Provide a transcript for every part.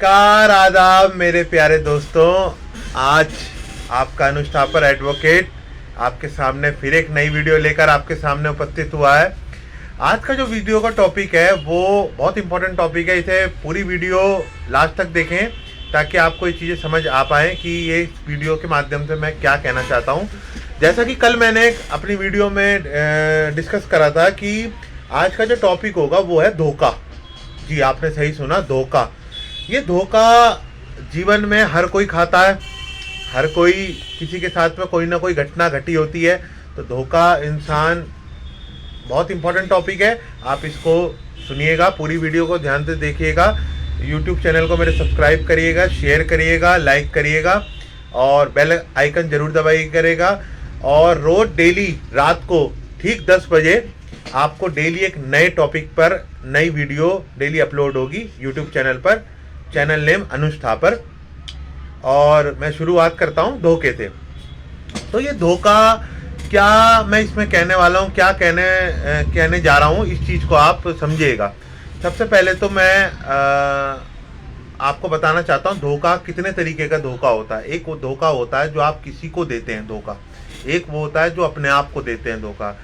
नमस्कार, आदाब मेरे प्यारे दोस्तों। आज आपका अनुष्ठापर एडवोकेट आपके सामने फिर एक नई वीडियो लेकर आपके सामने उपस्थित हुआ है। आज का जो वीडियो का टॉपिक है वो बहुत इंपॉर्टेंट टॉपिक है। इसे पूरी वीडियो लास्ट तक देखें ताकि आपको ये चीज़ें समझ आ पाएँ कि ये इस वीडियो के माध्यम से मैं क्या कहना चाहता हूँ। जैसा कि कल मैंने अपनी वीडियो में डिस्कस करा था कि आज का जो टॉपिक होगा वो है धोखा। जी, आपने सही सुना, धोखा। ये धोखा जीवन में हर कोई खाता है, हर कोई किसी के साथ में कोई ना कोई घटना घटी होती है। तो धोखा इंसान बहुत इंपॉर्टेंट टॉपिक है। आप इसको सुनिएगा, पूरी वीडियो को ध्यान से देखिएगा। यूट्यूब चैनल को मेरे सब्सक्राइब करिएगा, शेयर करिएगा, लाइक करिएगा और बेल आइकन जरूर दबाइए करेगा। और रोज डेली रात को ठीक 10 बजे आपको डेली एक नए टॉपिक पर नई वीडियो डेली अपलोड होगी यूट्यूब चैनल पर। चैनल नेम अनुष्ठापर। और मैं शुरुआत करता हूँ धोखे से। तो ये धोखा क्या मैं इसमें कहने वाला हूँ, क्या कहने जा रहा हूँ, इस चीज़ को आप समझिएगा। सबसे पहले तो मैं आपको बताना चाहता हूँ धोखा कितने तरीके का धोखा होता है। एक वो धोखा होता है जो आप किसी को देते हैं धोखा, एक वो होता है जो अपने आप को देते हैं धोखा।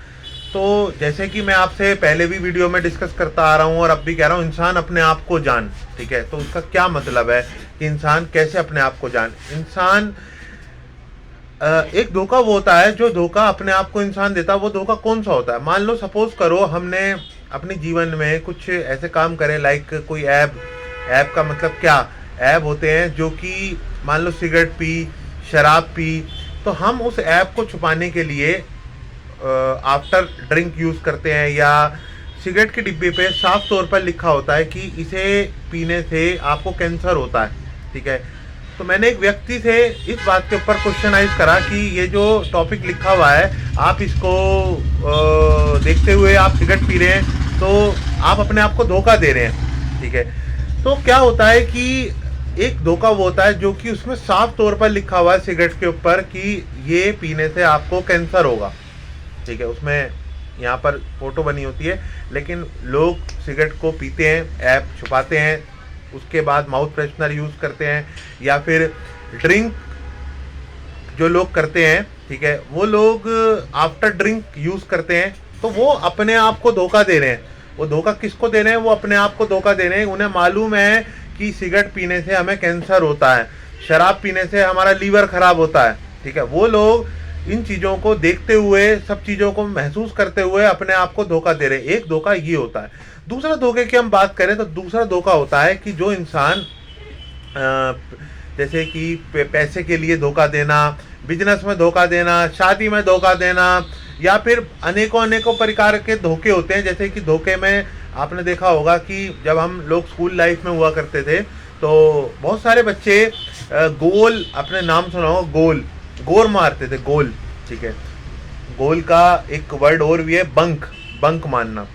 तो जैसे कि मैं आपसे पहले भी वीडियो में डिस्कस करता आ रहा हूँ और अब भी कह रहा हूँ, इंसान अपने आप को जान। ठीक है, तो उसका क्या मतलब है कि इंसान कैसे अपने आप को जान। इंसान एक धोखा वो होता है जो धोखा अपने आप को इंसान देता है। वो धोखा कौन सा होता है? मान लो सपोज करो हमने अपने जीवन में कुछ ऐसे काम करे, लाइक कोई ऐप का मतलब क्या, ऐप होते हैं जो कि मान लो सिगरेट पी, शराब पी, तो हम उस ऐप को छुपाने के लिए आफ्टर ड्रिंक यूज़ करते हैं। या सिगरेट के डिब्बे पे साफ तौर पर लिखा होता है कि इसे पीने से आपको कैंसर होता है। ठीक है, तो मैंने एक व्यक्ति से इस बात के ऊपर क्वेश्चनाइज करा कि ये जो टॉपिक लिखा हुआ है, आप इसको देखते हुए आप सिगरेट पी रहे हैं, तो आप अपने आप को धोखा दे रहे हैं। ठीक है, तो क्या होता है कि एक धोखा वो होता है जो कि उसमें साफ तौर पर लिखा हुआ है सिगरेट के ऊपर कि ये पीने से आपको कैंसर होगा। ठीक है, उसमें यहाँ पर फोटो बनी होती है, लेकिन लोग सिगरेट को पीते हैं, ऐप छुपाते हैं, उसके बाद माउथ फ्रेशनर यूज़ करते हैं, या फिर ड्रिंक जो लोग करते हैं, ठीक है, वो लोग आफ्टर ड्रिंक यूज़ करते हैं। तो वो अपने आप को धोखा दे रहे हैं। वो धोखा किसको दे रहे हैं? वो अपने आप को धोखा दे रहे हैं। उन्हें मालूम है कि सिगरेट पीने से हमें कैंसर होता है, शराब पीने से हमारा लीवर खराब होता है। ठीक है, वो लोग इन चीज़ों को देखते हुए, सब चीज़ों को महसूस करते हुए अपने आप को धोखा दे रहे हैं। एक धोखा ये होता है। दूसरा धोखे की हम बात करें तो दूसरा धोखा होता है कि जो इंसान जैसे कि पैसे के लिए धोखा देना, बिजनेस में धोखा देना, शादी में धोखा देना, या फिर अनेकों प्रकार के धोखे होते हैं। जैसे कि धोखे में आपने देखा होगा कि जब हम लोग स्कूल लाइफ में हुआ करते थे तो बहुत सारे बच्चे गोल, आपने नाम सुना होगा, गोल मारते थे, गोल। ठीक है, गोल का एक वर्ड और भी है, बंक मारना।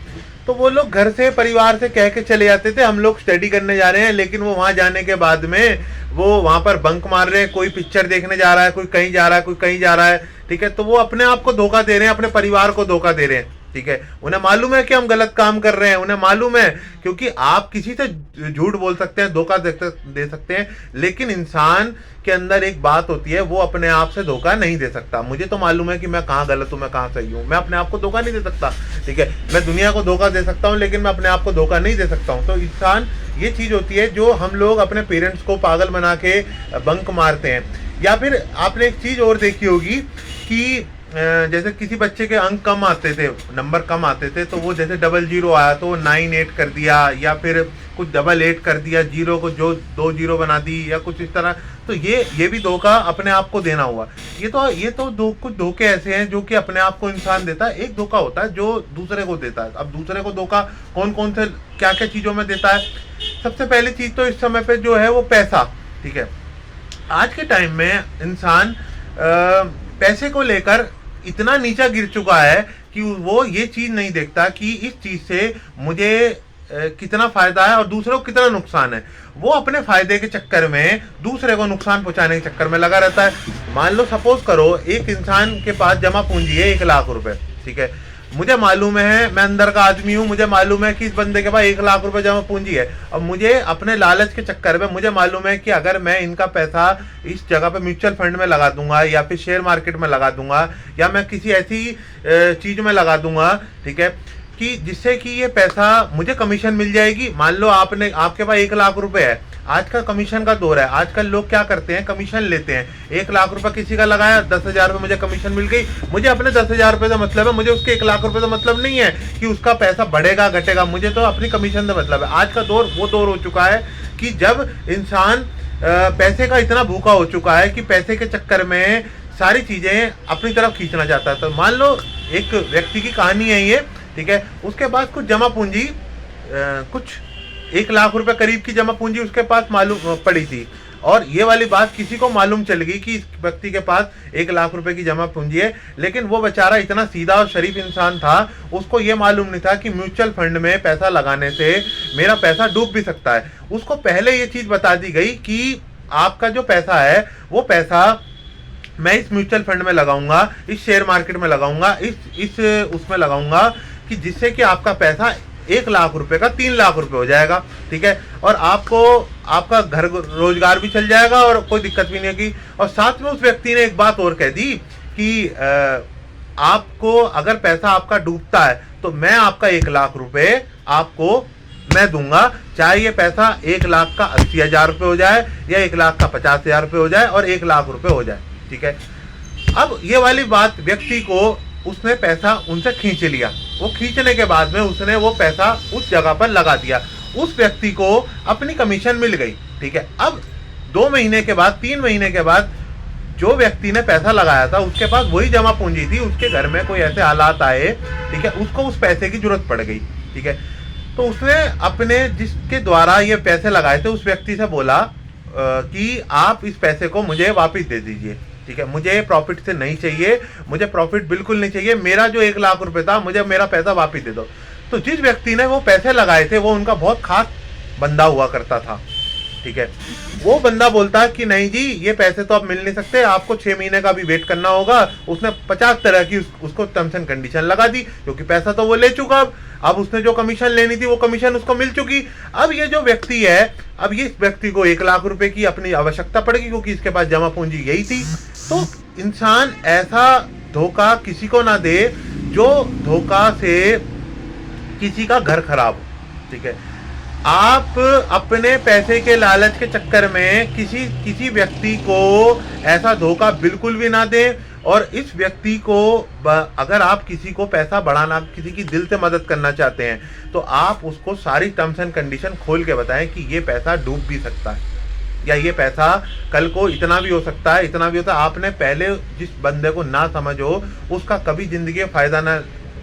तो वो लोग घर से, परिवार से कह के चले जाते थे हम लोग स्टडी करने जा रहे हैं, लेकिन वो वहां जाने के बाद में वो वहां पर बंक मार रहे हैं। कोई पिक्चर देखने जा रहा है, कोई कहीं जा रहा है, कोई कहीं जा रहा है। ठीक है, तो वो अपने आप को धोखा दे रहे हैं, अपने परिवार को धोखा दे रहे हैं। ठीक है, उन्हें मालूम है कि हम गलत काम कर रहे हैं, उन्हें मालूम है, क्योंकि आप किसी से झूठ बोल सकते हैं, धोखा दे सकते हैं, लेकिन इंसान के अंदर एक बात होती है, वो अपने आप से धोखा नहीं दे सकता। मुझे तो मालूम है कि मैं कहाँ गलत हूँ, मैं कहाँ सही हूँ, मैं अपने आप को धोखा नहीं दे सकता। ठीक है, मैं दुनिया को धोखा दे सकता हूँ, लेकिन मैं अपने आप को धोखा नहीं दे सकता हूँ। तो इंसान, ये चीज़ होती है जो हम लोग अपने पेरेंट्स को पागल बना के बंक मारते हैं। या फिर आपने एक चीज़ और देखी होगी कि जैसे किसी बच्चे के अंक कम आते थे, नंबर कम आते थे, तो वो जैसे 00 आया तो 98 कर दिया, या फिर कुछ 88 कर दिया, जीरो को जो 20 बना दी, या कुछ इस तरह। तो ये भी धोखा अपने आप को देना हुआ। ये तो कुछ धोखे ऐसे हैं जो कि अपने आप को इंसान देता है। एक धोखा होता है जो दूसरे को देता है। अब दूसरे को धोखा कौन कौन से क्या क्या चीज़ों में देता है? सबसे पहली चीज़ तो इस समय पे जो है वो पैसा। ठीक है, आज के टाइम में इंसान पैसे को लेकर इतना नीचा गिर चुका है कि वो ये चीज नहीं देखता कि इस चीज से मुझे कितना फायदा है और दूसरों को कितना नुकसान है। वो अपने फायदे के चक्कर में दूसरे को नुकसान पहुंचाने के चक्कर में लगा रहता है। मान लो सपोज करो एक इंसान के पास जमा पूंजी है 1 लाख रुपए। ठीक है, मुझे मालूम है, मैं अंदर का आदमी हूँ, मुझे मालूम है कि इस बंदे के पास 1 लाख रुपए जमा पूंजी है, और मुझे अपने लालच के चक्कर में मुझे मालूम है कि अगर मैं इनका पैसा इस जगह पे म्यूचुअल फंड में लगा दूंगा, या फिर शेयर मार्केट में लगा दूंगा, या मैं किसी ऐसी चीज में लगा दूंगा, ठीक है, कि जिससे कि ये पैसा मुझे कमीशन मिल जाएगी। मान लो आपके पास 1 लाख रुपए है, आज का कमीशन का दौर है, आजकल लोग क्या करते हैं, कमीशन लेते हैं। 1 लाख रुपए किसी का लगाया, 10,000 रुपये मुझे कमीशन मिल गई, मुझे अपने 10,000 रुपये से मतलब है, मुझे उसके 1 लाख रुपए से मतलब नहीं है कि उसका पैसा बढ़ेगा घटेगा, मुझे तो अपनी कमीशन से मतलब है। आज का दौर वो दौर हो चुका है कि जब इंसान पैसे का इतना भूखा हो चुका है कि पैसे के चक्कर में सारी चीजें अपनी तरफ खींचना चाहता है। तो मान लो एक व्यक्ति की कहानी है ये, ठीक है, उसके पास कुछ जमा पूंजी, कुछ 1 लाख रुपए करीब की जमा पूंजी उसके पास मालूम पड़ी थी, और ये वाली बात किसी को मालूम चल गई कि इस व्यक्ति के पास 1 लाख रुपए की जमा पूंजी है। लेकिन वो बेचारा इतना सीधा और शरीफ इंसान था, उसको ये मालूम नहीं था कि म्यूचुअल फंड में पैसा लगाने से मेरा पैसा डूब भी सकता है। उसको पहले ये चीज बता दी गई कि आपका जो पैसा है वो पैसा मैं इस म्यूचुअल फंड में लगाऊंगा, इस शेयर मार्केट में लगाऊंगा, इस उसमें लगाऊंगा, कि जिससे कि आपका पैसा 1 लाख रुपए का 3 लाख रुपए हो जाएगा, ठीक है, और आपको आपका घर रोजगार भी चल जाएगा और कोई दिक्कत भी नहीं होगी। और साथ में उस व्यक्ति ने एक बात और कह दी कि आपको अगर पैसा आपका डूबता है तो मैं आपका 1 लाख रुपए आपको मैं दूंगा, चाहे ये पैसा 1 लाख का 80,000 रुपये हो जाए, या 1 लाख का 50,000 रुपये हो जाए, और 1 लाख रुपए हो जाए, ठीक है। अब ये वाली बात व्यक्ति को, उसने पैसा उनसे खींच लिया, वो खींचने के बाद में उसने वो पैसा उस जगह पर लगा दिया, उस व्यक्ति को अपनी कमीशन मिल गई, ठीक है। अब 2 महीने के बाद, 3 महीने के बाद जो व्यक्ति ने पैसा लगाया था उसके पास वही जमा पूंजी थी, उसके घर में कोई ऐसे हालात आए, ठीक है, उसको उस पैसे की जरूरत पड़ गई, ठीक है। तो उसने अपने जिसके द्वारा ये पैसे लगाए थे उस व्यक्ति से बोला कि आप इस पैसे को मुझे वापस दे दीजिए, ठीक है, मुझे प्रॉफिट से नहीं चाहिए, मुझे प्रॉफिट बिल्कुल नहीं चाहिए, मेरा जो 1 लाख रुपए था मुझे मेरा पैसा वापस दे दो। तो जिस व्यक्ति ने वो पैसे लगाए थे वो उनका बहुत खास बंदा हुआ करता था, ठीक है। वो बंदा बोलता कि नहीं जी, ये पैसे तो अब मिल नहीं सकते, आपको 6 महीने का भी वेट करना होगा। उसने 50 तरह की उसको टर्म्स एंड कंडीशन लगा दी, क्योंकि पैसा तो वो ले चुका, अब उसने जो कमीशन लेनी थी वो कमीशन उसको मिल चुकी। अब ये जो व्यक्ति है, अब ये इस व्यक्ति को 1 लाख रुपए की अपनी आवश्यकता पड़ेगी, क्योंकि इसके पास जमा पूंजी यही थी। तो इंसान ऐसा धोखा किसी को ना दे जो धोखा से किसी का घर खराब हो, ठीक है। आप अपने पैसे के लालच के चक्कर में किसी व्यक्ति को ऐसा धोखा बिल्कुल भी ना दें। और इस व्यक्ति को, अगर आप किसी को पैसा बढ़ाना, किसी की दिल से मदद करना चाहते हैं, तो आप उसको सारी टर्म्स एंड कंडीशन खोल के बताएं कि ये पैसा डूब भी सकता है, या ये पैसा कल को इतना भी हो सकता है, इतना भी होता है। आपने पहले जिस बंदे को ना समझो उसका कभी जिंदगी में फायदा ना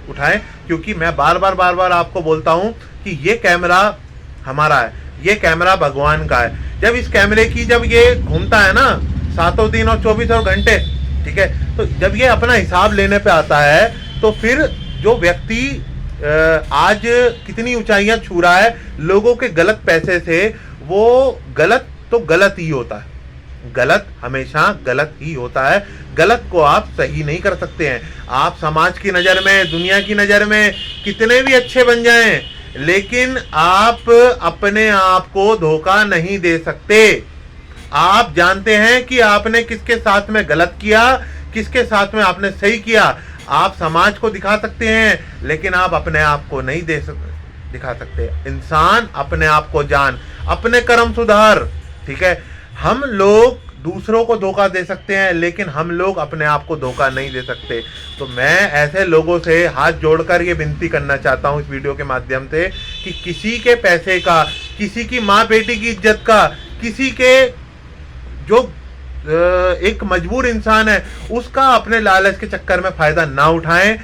उठाएं, क्योंकि मैं बार बार आपको बोलता हूं कि ये कैमरा हमारा है, ये कैमरा भगवान का है। जब इस कैमरे की जब ये घूमता है ना 7 दिन और 24 घंटे, ठीक है, तो जब ये अपना हिसाब लेने पे आता है, तो फिर जो व्यक्ति आज कितनी ऊंचाइयां छू रहा है लोगों के गलत पैसे से, वो गलत तो गलत ही होता है, गलत हमेशा गलत ही होता है। गलत को आप सही नहीं कर सकते हैं। आप समाज की नज़र में, दुनिया की नज़र में कितने भी अच्छे बन जाएं, लेकिन आप अपने आप को धोखा नहीं दे सकते। आप जानते हैं कि आपने किसके साथ में गलत किया, किसके साथ में आपने सही किया। आप समाज को दिखा सकते हैं, लेकिन आप अपने आप को नहीं दिखा सकते। इंसान अपने आप को जान, अपने कर्म सुधार, ठीक है। हम लोग दूसरों को धोखा दे सकते हैं, लेकिन हम लोग अपने आप को धोखा नहीं दे सकते। तो मैं ऐसे लोगों से हाथ जोड़कर ये विनती करना चाहता हूं इस वीडियो के माध्यम से कि किसी के पैसे का, किसी की माँ बेटी की इज्जत का, किसी के जो एक मजबूर इंसान है उसका अपने लालच के चक्कर में फायदा ना उठाएं।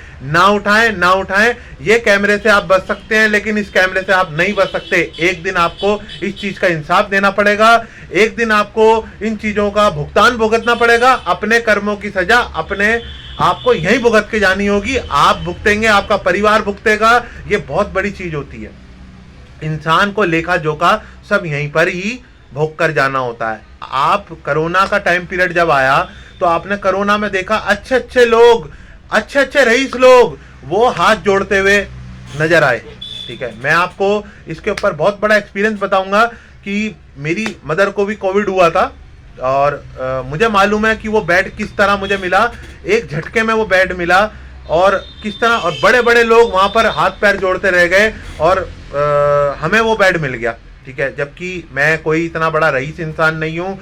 ये कैमरे से आप बच सकते हैं, लेकिन इस कैमरे से आप नहीं बच सकते। एक दिन आपको इस चीज का इंसाफ देना पड़ेगा, एक दिन आपको इन चीजों का भुगतान भुगतना पड़ेगा। अपने कर्मों की सजा अपने आपको यहीं भुगत के जानी होगी। आप भुगतेंगे, आपका परिवार भुगतेगा। ये बहुत बड़ी चीज होती है। इंसान को लेखा जोखा सब यहीं पर ही भोग कर जाना होता है। आप कोरोना का टाइम पीरियड जब आया तो आपने कोरोना में देखा अच्छे अच्छे लोग, अच्छे अच्छे रईस लोग, वो हाथ जोड़ते हुए नजर आए। ठीक है, मैं आपको इसके ऊपर बहुत बड़ा एक्सपीरियंस बताऊंगा कि मेरी मदर को भी कोविड हुआ था और मुझे मालूम है कि वो बेड किस तरह मुझे मिला, एक झटके में वो बेड मिला और किस तरह, और बड़े बड़े लोग वहां पर हाथ पैर जोड़ते रह गए और हमें वो बेड मिल गया। ठीक है, जबकि मैं कोई इतना बड़ा रईस इंसान नहीं हूँ,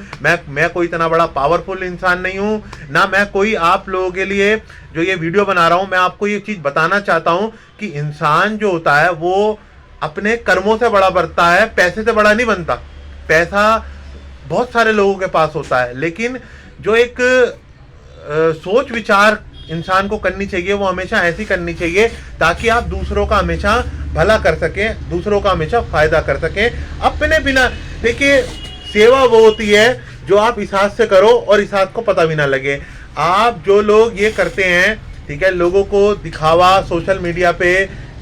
मैं कोई इतना बड़ा पावरफुल इंसान नहीं हूँ, ना मैं कोई आप लोगों के लिए जो ये वीडियो बना रहा हूँ, मैं आपको ये चीज़ बताना चाहता हूँ कि इंसान जो होता है वो अपने कर्मों से बड़ा बनता है, पैसे से बड़ा नहीं बनता। पैसा बहुत सारे लोगों के पास होता है, लेकिन जो एक सोच विचार इंसान को करनी चाहिए वो हमेशा ऐसी करनी चाहिए ताकि आप दूसरों का हमेशा भला कर सकें, दूसरों का हमेशा फायदा कर सकें अपने बिना। देखिए, सेवा वो होती है जो आप इस हाथ से करो और इस हाथ को पता भी ना लगे। आप जो लोग ये करते हैं, ठीक है, लोगों को दिखावा, सोशल मीडिया पे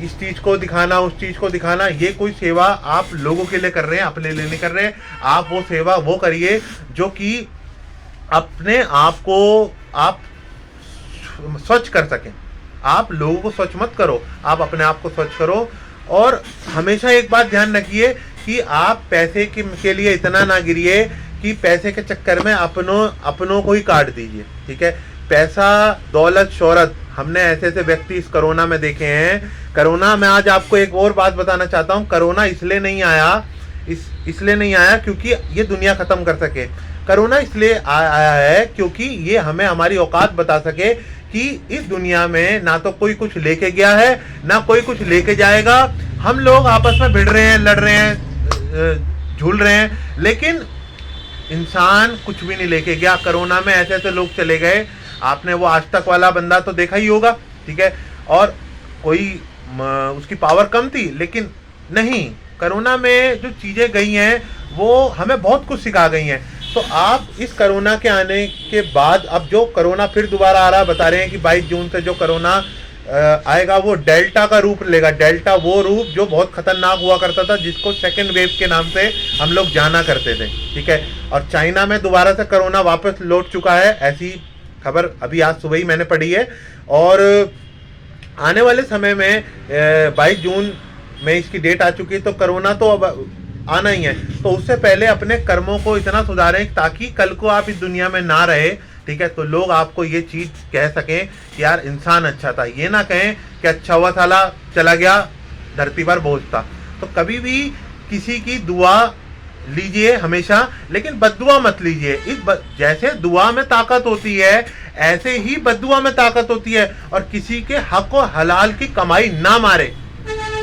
इस चीज को दिखाना, उस चीज को दिखाना, ये कोई सेवा आप लोगों के लिए कर रहे हैं, अपने लिए नहीं कर रहे हैं। आप वो सेवा वो करिए जो कि अपने आप को आप स्वच्छ कर सकें। आप लोगों को स्वच्छ मत करो, आप अपने आप को स्वच्छ करो। और हमेशा एक बात ध्यान रखिए कि आप पैसे के लिए इतना ना गिरिए कि पैसे के चक्कर में अपनों को ही काट दीजिए। ठीक है, पैसा, दौलत, शोहरत, हमने ऐसे ऐसे व्यक्ति इस कोरोना में देखे हैं। कोरोना में आज आपको एक और बात बताना चाहता हूँ, कोरोना इसलिए नहीं आया क्योंकि ये दुनिया खत्म कर सके। कोरोना इसलिए आया है क्योंकि ये हमें हमारी औकात बता सके कि इस दुनिया में ना तो कोई कुछ लेके गया है, ना कोई कुछ लेके जाएगा। हम लोग आपस में भिड़ रहे हैं, लड़ रहे हैं, झूल रहे हैं, लेकिन इंसान कुछ भी नहीं लेके गया। कोरोना में ऐसे ऐसे लोग चले गए, आपने वो आज तक वाला बंदा तो देखा ही होगा। ठीक है, और कोई उसकी पावर कम थी, लेकिन नहीं, कोरोना में जो चीजें गई हैं वो हमें बहुत कुछ सिखा गई हैं। तो आप इस कोरोना के आने के बाद, अब जो कोरोना फिर दोबारा आ रहा है, बता रहे हैं कि 22 जून से जो कोरोना आएगा वो डेल्टा का रूप लेगा। डेल्टा वो रूप जो बहुत खतरनाक हुआ करता था, जिसको सेकेंड वेव के नाम से हम लोग जाना करते थे। ठीक है, और चाइना में दोबारा से कोरोना वापस लौट चुका है, ऐसी खबर अभी आज सुबह ही मैंने पढ़ी है। और आने वाले समय में 22 जून में इसकी डेट आ चुकी है, तो कोरोना तो अब आना ही है। तो उससे पहले अपने कर्मों को इतना सुधारें ताकि कल को आप इस दुनिया में ना रहे। ठीक है, तो लोग आपको ये चीज कह सकें कि यार इंसान अच्छा था, ये ना कहें कि अच्छा हुआ साला चला गया, धरती पर बोझ था। तो कभी भी किसी की दुआ लीजिए हमेशा, लेकिन बद्दुआ मत लीजिए। जैसे दुआ में ताकत होती है, ऐसे ही बद्दुआ में ताकत होती है। और किसी के हक और हलाल की कमाई ना मारे।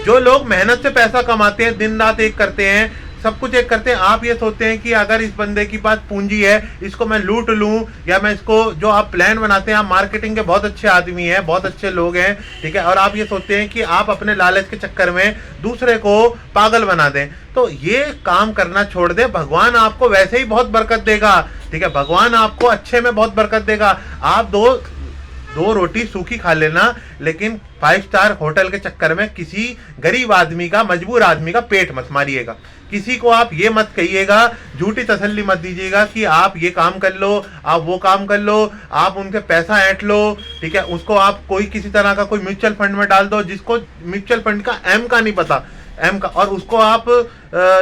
जो लोग मेहनत से पैसा कमाते हैं, दिन रात एक करते हैं, सब कुछ एक करते हैं, आप ये सोचते हैं कि अगर इस बंदे के पास पूंजी है, इसको मैं लूट लूं, या मैं इसको, जो आप प्लान बनाते हैं, आप मार्केटिंग के बहुत अच्छे आदमी हैं, बहुत अच्छे लोग हैं। ठीक है, और आप ये सोचते हैं कि आप अपने लालच के चक्कर में दूसरे को पागल बना दें। तो ये काम करना छोड़ दें, भगवान आपको वैसे ही बहुत बरकत देगा। ठीक है, भगवान आपको अच्छे में बहुत बरकत देगा। आप दो रोटी सूखी खा लेना, लेकिन 5 स्टार होटल के चक्कर में किसी गरीब आदमी का, मजबूर आदमी का पेट मत मारिएगा। किसी को आप ये मत कहिएगा, झूठी तसल्ली मत दीजिएगा कि आप ये काम कर लो, आप वो काम कर लो, आप उनके पैसा ऐंठ लो। ठीक है, उसको आप कोई किसी तरह का कोई म्यूचुअल फंड में डाल दो, जिसको म्यूचुअल फंड का एम का नहीं पता, एम का, और उसको आप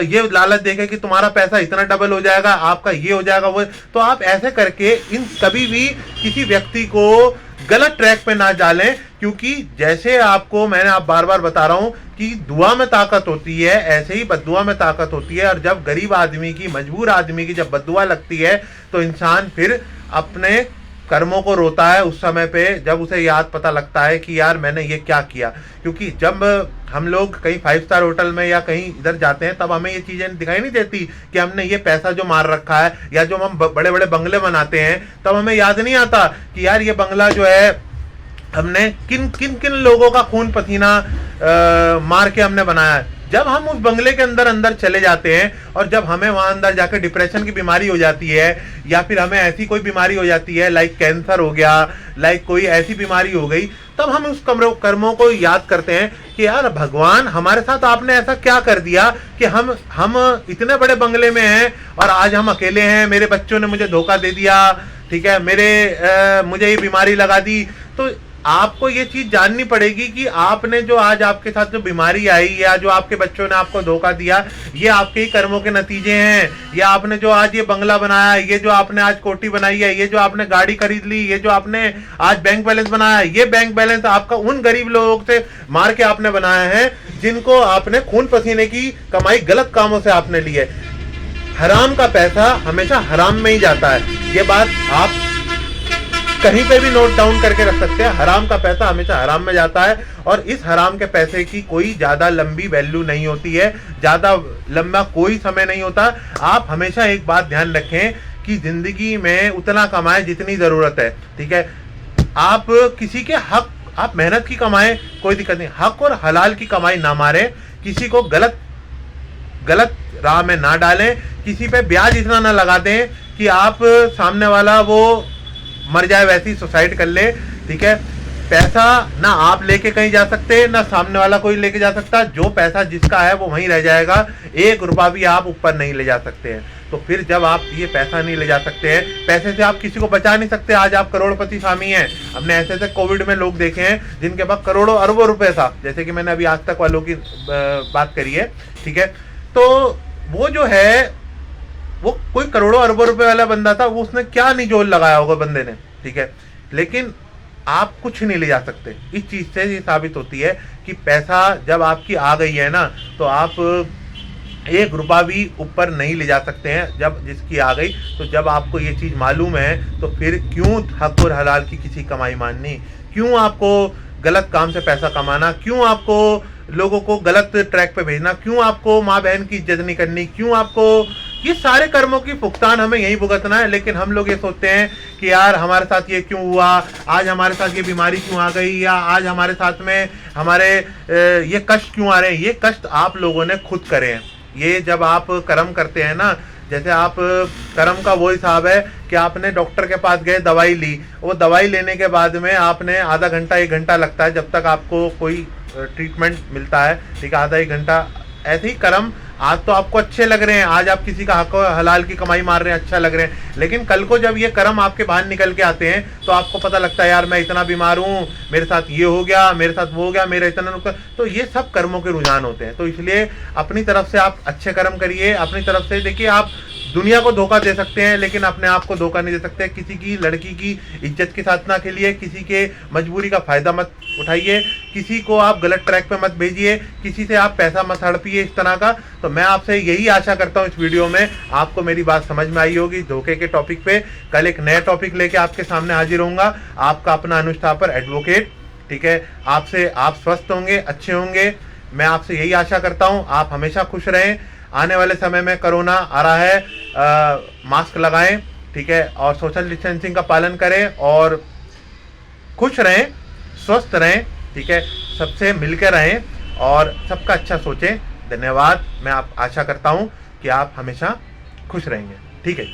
ये लालच देंगे कि तुम्हारा पैसा इतना डबल हो जाएगा, आपका ये हो जाएगा, वो। तो आप ऐसे करके इन कभी भी किसी व्यक्ति को गलत ट्रैक पे ना डालें, क्योंकि जैसे आपको मैंने आप बार बार बता रहा हूं कि दुआ में ताकत होती है, ऐसे ही बद्दुआ में ताकत होती है। और जब गरीब आदमी की, मजबूर आदमी की जब बद्दुआ लगती है, तो इंसान फिर अपने कर्मों को रोता है उस समय पे, जब उसे याद पता लगता है कि यार मैंने ये क्या किया। क्योंकि जब हम लोग कहीं 5 स्टार होटल में या कहीं इधर जाते हैं, तब हमें ये चीजें दिखाई नहीं देती कि हमने ये पैसा जो मार रखा है, या जो हम बड़े बड़े बंगले बनाते हैं, तब हमें याद नहीं आता कि यार ये बंगला जो है हमने किन किन किन लोगों का खून पसीना मार के हमने बनाया है। जब हम उस बंगले के अंदर चले जाते हैं, और जब हमें वहां अंदर जाकर डिप्रेशन की बीमारी हो जाती है, या फिर हमें ऐसी कोई बीमारी हो जाती है, लाइक कैंसर हो गया, लाइक कोई ऐसी बीमारी हो गई, तब हम उस कर्मों को याद करते हैं कि यार भगवान हमारे साथ आपने ऐसा क्या कर दिया कि हम इतने बड़े बंगले में हैं और आज हम अकेले हैं, मेरे बच्चों ने मुझे धोखा दे दिया। ठीक है, मुझे ये बीमारी लगा दी। तो आपको ये चीज जाननी पड़ेगी कि आपने जो आज आपके साथ जो बीमारी आई या जो आपके बच्चों ने आपको धोखा दिया, ये आपके ही कर्मों के नतीजे हैं। या आपने जो आज ये बंगला बनाया, ये जो आपने आज कोठी बनाई है, ये जो आपने गाड़ी खरीद ली, ये जो आपने आज बैंक बैलेंस बनाया, ये बैंक बैलेंस आपका उन गरीब लोगों से मार के आपने बनाया है जिनको आपने खून पसीने की कमाई गलत कामों से आपने ली है। हराम का पैसा हमेशा हराम में ही जाता है। ये बात आप कहीं पे भी नोट डाउन करके रख सकते हैं। हराम का पैसा हमेशा हराम में जाता है और इस हराम के पैसे की कोई ज्यादा लंबी वैल्यू नहीं होती है, ज्यादा लंबा कोई समय नहीं होता। आप हमेशा एक बात ध्यान रखें कि जिंदगी में उतना कमाएं जितनी जरूरत है, ठीक है। आप किसी के हक, आप मेहनत की कमाएं, कोई दिक्कत नहीं, हक और हलाल की कमाई ना मारें, किसी को गलत राह में ना डालें, किसी पे ब्याज इतना ना लगा दें कि आप सामने वाला वो मर जाए वैसी सुसाइड कर ले, ठीक है। पैसा ना आप लेके कहीं जा सकते, ना सामने वाला कोई लेके जा सकता। जो पैसा जिसका है वो वहीं रह जाएगा, 1 रुपया भी आप ऊपर नहीं ले जा सकते हैं। तो फिर जब आप ये पैसा नहीं ले जा सकते हैं, पैसे से आप किसी को बचा नहीं सकते। आज आप करोड़पति स्वामी हैं, हमने ऐसे ऐसे कोविड में लोग देखे हैं जिनके पास करोड़ों अरबों रुपए था, जैसे कि मैंने अभी आज तक वालों की बात करी है, ठीक है। तो वो जो है वो कोई करोड़ों अरबों रुपए वाला बंदा था, वो उसने क्या निचोड़ लगाया होगा बंदे ने, ठीक है। लेकिन आप कुछ नहीं ले जा सकते। इस चीज से ये साबित होती है कि पैसा जब आपकी आ गई है ना, तो आप 1 रुपया भी ऊपर नहीं ले जा सकते हैं जब जिसकी आ गई। तो जब आपको ये चीज मालूम है तो फिर क्यों हक और हलाल की किसी कमाई माननी, क्यों आपको गलत काम से पैसा कमाना, क्यों आपको लोगों को गलत ट्रैक पे भेजना, क्यों आपको माँ बहन की इज्जत नहीं करनी, क्यों आपको ये सारे कर्मों की भुगतान हमें यही भुगतना है। लेकिन हम लोग ये सोचते हैं कि यार हमारे साथ ये क्यों हुआ, आज हमारे साथ ये बीमारी क्यों आ गई, या आज हमारे साथ में हमारे ये कष्ट क्यों आ रहे हैं। ये कष्ट आप लोगों ने खुद करे हैं। ये जब आप कर्म करते हैं ना, जैसे आप कर्म का वो हिसाब है कि आपने डॉक्टर के पास गए, दवाई ली, वो दवाई लेने के बाद में आपने आधा घंटा 1 घंटा लगता है जब तक आपको कोई ट्रीटमेंट मिलता है, ठीक है, आधा 1 घंटा। ऐसे ही कर्म, आज तो आपको अच्छे लग रहे हैं, आज आप किसी का हक हलाल की कमाई मार रहे हैं, अच्छा लग रहे हैं, लेकिन कल को जब ये कर्म आपके बाहर निकल के आते हैं तो आपको पता लगता है यार मैं इतना बीमार हूँ, मेरे साथ ये हो गया, मेरे साथ वो हो गया, मेरा इतना नुकसान। तो ये सब कर्मों के रुझान होते हैं। तो इसलिए अपनी तरफ से आप अच्छे कर्म करिए, अपनी तरफ से देखिए। आप दुनिया को धोखा दे सकते हैं लेकिन अपने आप को धोखा नहीं दे सकते। किसी की लड़की की इज्जत के साथ ना खेलिए, किसी के मजबूरी का फायदा मत उठाइए, किसी को आप गलत ट्रैक पे मत भेजिए, किसी से आप पैसा मत हड़पिए इस तरह का। तो मैं आपसे यही आशा करता हूँ इस वीडियो में आपको मेरी बात समझ में आई होगी धोखे के टॉपिक पे। कल एक नया टॉपिक लेके आपके सामने हाजिर होऊंगा, आपका अपना अनुज थापर एडवोकेट, ठीक है। आपसे आप स्वस्थ होंगे, अच्छे होंगे, मैं आपसे यही आशा करता हूँ। आप हमेशा खुश रहें। आने वाले समय में कोरोना आ रहा है, मास्क लगाएं, ठीक है, और सोशल डिस्टेंसिंग का पालन करें और खुश रहें, स्वस्थ रहें, ठीक है, सबसे मिलकर रहें और सबका अच्छा सोचें। धन्यवाद। मैं आप आशा करता हूं कि आप हमेशा खुश रहेंगे, ठीक है।